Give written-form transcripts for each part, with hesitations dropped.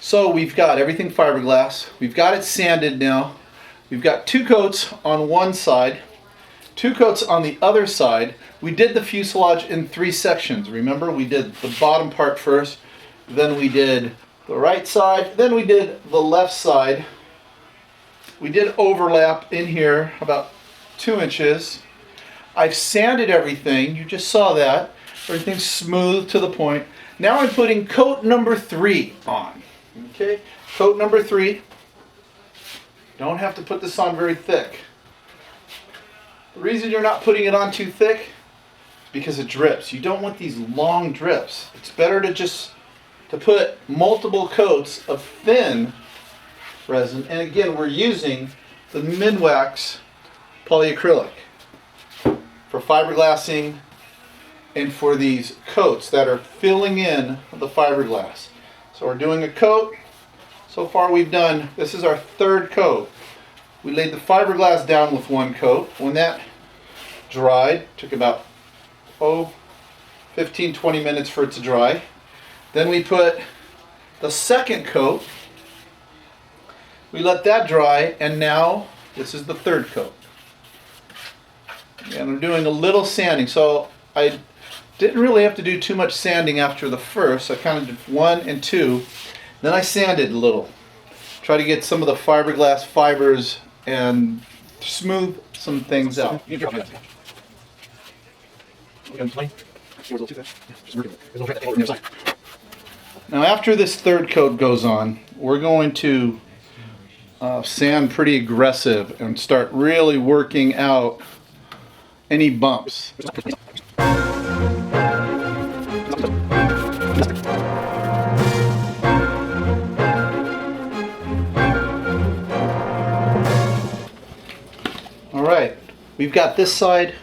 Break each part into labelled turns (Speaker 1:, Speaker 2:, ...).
Speaker 1: So we've got everything fiberglass. We've got it sanded now. We've got 2 coats on one side, 2 coats on the other side. We did the fuselage in 3 sections. Remember, we did the bottom part first, then we did the right side, then we did the left side. We did overlap in here about 2 inches. I've sanded everything. You just saw that. Everything's smooth to the point. Now I'm putting coat number 3 on. Okay, coat number 3. Don't have to put this on very thick. The reason you're not putting it on too thick is because it drips. You don't want these long drips. It's better to put multiple coats of thin resin. And again, we're using the MinWax PolyAcrylic for fiberglassing and for these coats that are filling in the fiberglass. So we're doing a coat. So far we've done, this is our 3rd coat. We laid the fiberglass down with 1 coat. When that dried, took about 15-20 minutes for it to dry. Then we put the 2nd coat. We let that dry, and now this is the 3rd coat. And I'm doing a little sanding, so I didn't really have to do too much sanding after the first. I kind of did 1 and 2. Then I sanded a little. Try to get some of the fiberglass fibers and smooth some things out. Now after this 3rd coat goes on, we're going to sand pretty aggressive and start really working out any bumps. Alright, we've got this side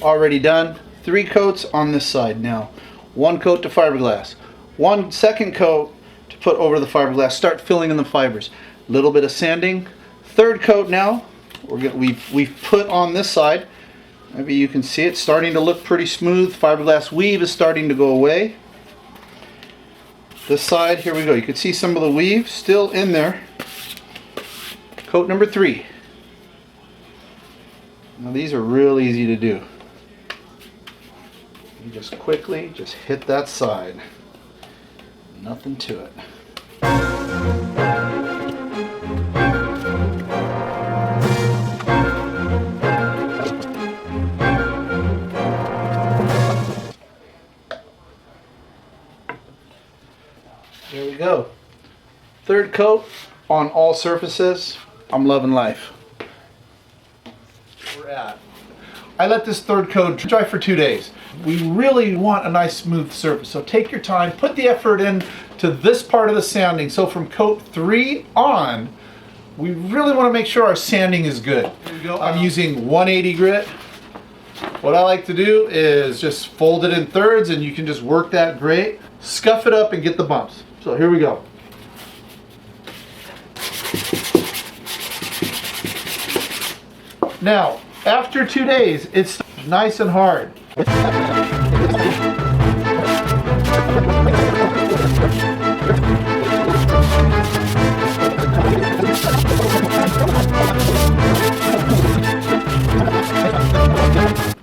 Speaker 1: already done. 3 coats on this side now. 1 coat to fiberglass. 1 second coat to put over the fiberglass. Start filling in the fibers. A little bit of sanding. 3rd coat now. We've put on this side. Maybe you can see it starting to look pretty smooth. Fiberglass weave is starting to go away. This side, here we go. You can see some of the weave still in there. Coat number 3. Now these are real easy to do. You just quickly hit that side. Nothing to it. There we go. 3rd coat on all surfaces. I'm loving life. We're at. I let this 3rd coat dry for 2 days. We really want a nice smooth surface, so take your time, put the effort in to this part of the sanding. So from coat 3 on, we really want to make sure our sanding is good. I'm using 180 grit. What I like to do is just fold it in 3rds, and you can just work that great. Scuff it up and get the bumps. So here we go. Now, after 2 days, it's nice and hard. I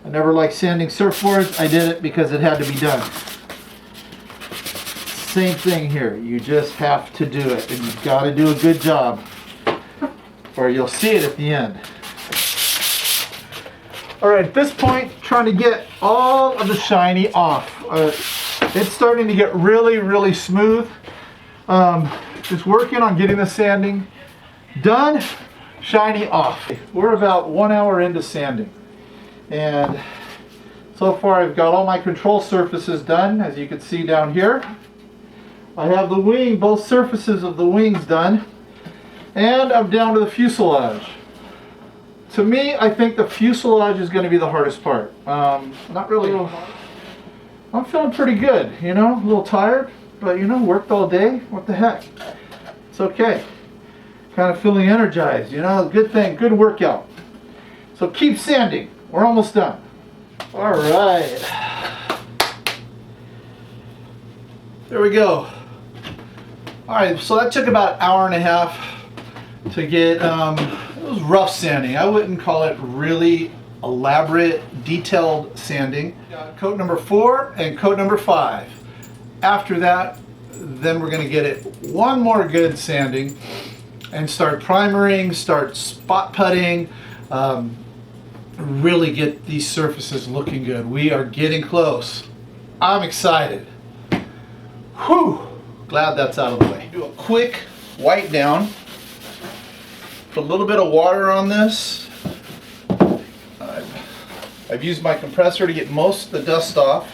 Speaker 1: never liked sanding surfboards. I did it because it had to be done. Same thing here. You just have to do it, and you've got to do a good job, or you'll see it at the end. Alright, at this point, trying to get all of the shiny off. It's starting to get really, really smooth. Just working on getting the sanding done, shiny off. We're about 1 hour into sanding. And so far I've got all my control surfaces done, as you can see down here. I have the wing, both surfaces of the wings done. And I'm down to the fuselage. To me, I think the fuselage is going to be the hardest part. Not really. I'm feeling pretty good, you know, a little tired, but you know, worked all day. What the heck? It's okay. Kind of feeling energized, you know, good thing, good workout. So keep sanding. We're almost done. All right. There we go. All right, so that took about an hour and a half to get, it was rough sanding. I wouldn't call it really elaborate, detailed sanding. Got coat number 4 and coat number 5. After that, then we're gonna get it one more good sanding and start primering, start spot putting, really get these surfaces looking good. We are getting close. I'm excited. Whew, glad that's out of the way. Do a quick wipe down. Put a little bit of water on this. I've used my compressor to get most of the dust off.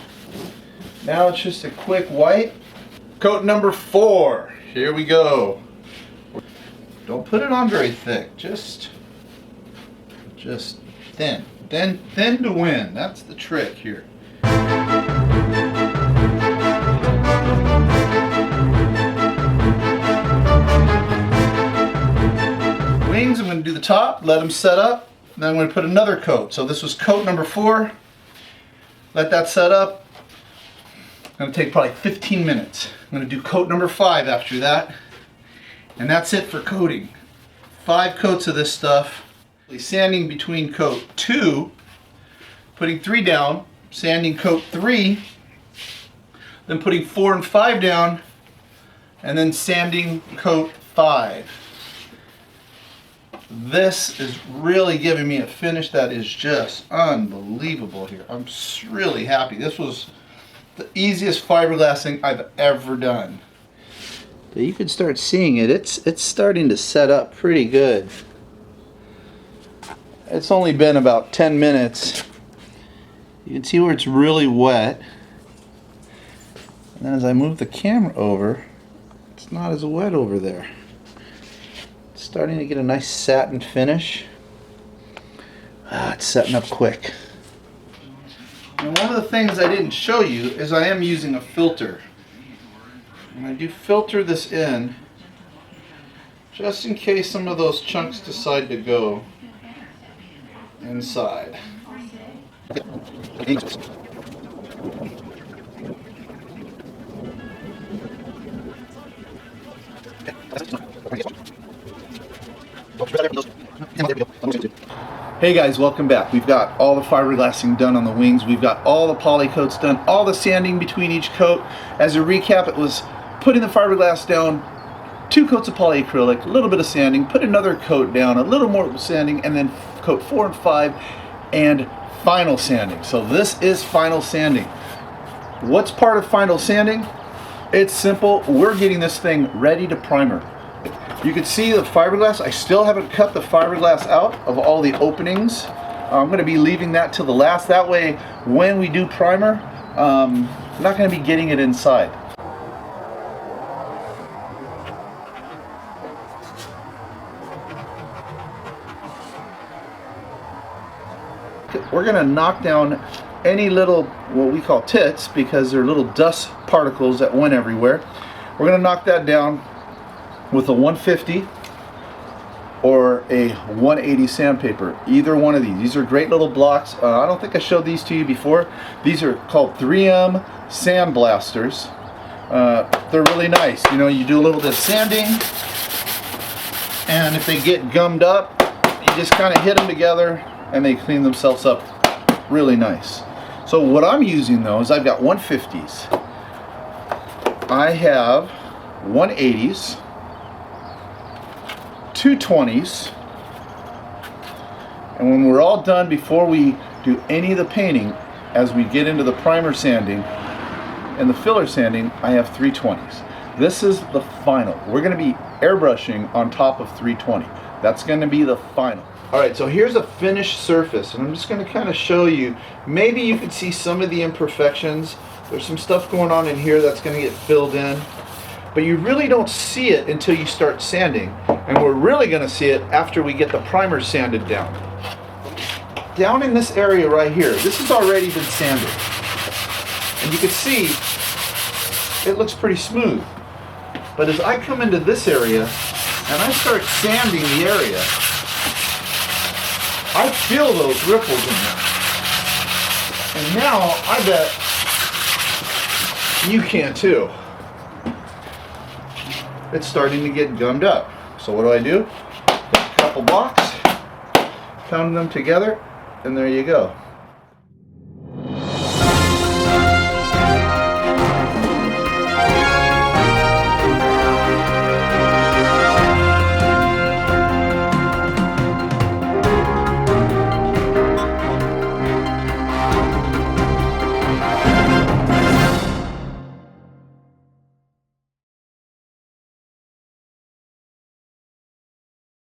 Speaker 1: Now it's just a quick wipe. Coat number 4, here we go. Don't put it on very thick, just thin. Thin to win, that's the trick here. Wings, I'm going to do the top, let them set up, and then I'm going to put another coat. So this was coat number 4. Let that set up. It's going to take probably 15 minutes. I'm going to do coat number 5 after that. And that's it for coating. 5 coats of this stuff. Sanding between coat 2, putting 3 down, sanding coat 3, then putting 4 and 5 down, and then sanding coat 5. This is really giving me a finish that is just unbelievable here. I'm really happy. This was the easiest fiberglassing I've ever done. But you can start seeing it. It's starting to set up pretty good. It's only been about 10 minutes. You can see where it's really wet. And then as I move the camera over, it's not as wet over there. It's starting to get a nice satin finish. It's setting up quick. And one of the things I didn't show you is I am using a filter. And I do filter this in just in case some of those chunks decide to go inside. Hey guys, welcome back. We've got all the fiberglassing done on the wings. We've got all the poly coats done, all the sanding between each coat. As a recap, it was putting the fiberglass down, 2 coats of polyacrylic, a little bit of sanding, put another coat down, a little more sanding, and then coat 4 and 5, and final sanding. So this is final sanding. What's part of final sanding? It's simple. We're getting this thing ready to primer. You can see the fiberglass. I still haven't cut the fiberglass out of all the openings. I'm going to be leaving that till the last. That way, when we do primer, I'm not going to be getting it inside. We're going to knock down any little, what we call tits, because they're little dust particles that went everywhere. We're going to knock that down with a 150 or a 180 sandpaper. Either one of these. These are great little blocks. I don't think I showed these to you before. These are called 3M sand blasters. They're really nice. You know, you do a little bit of sanding, and if they get gummed up, you just kind of hit them together and they clean themselves up really nice. So what I'm using though is I've got 150s. I have 180s, 220s, and when we're all done, before we do any of the painting, as we get into the primer sanding and the filler sanding, I have 320s. This is the final. We're going to be airbrushing on top of 320. That's going to be the final. Alright, so here's a finished surface, and I'm just going to kind of show you. Maybe you can see some of the imperfections. There's some stuff going on in here that's going to get filled in. But you really don't see it until you start sanding. And we're really going to see it after we get the primer sanded down. Down in this area right here, this has already been sanded. And you can see it looks pretty smooth. But as I come into this area and I start sanding the area, I feel those ripples in there. And now I bet you can too. it's starting to get gummed up. So what do? Put a couple blocks, pound them together, and there you go.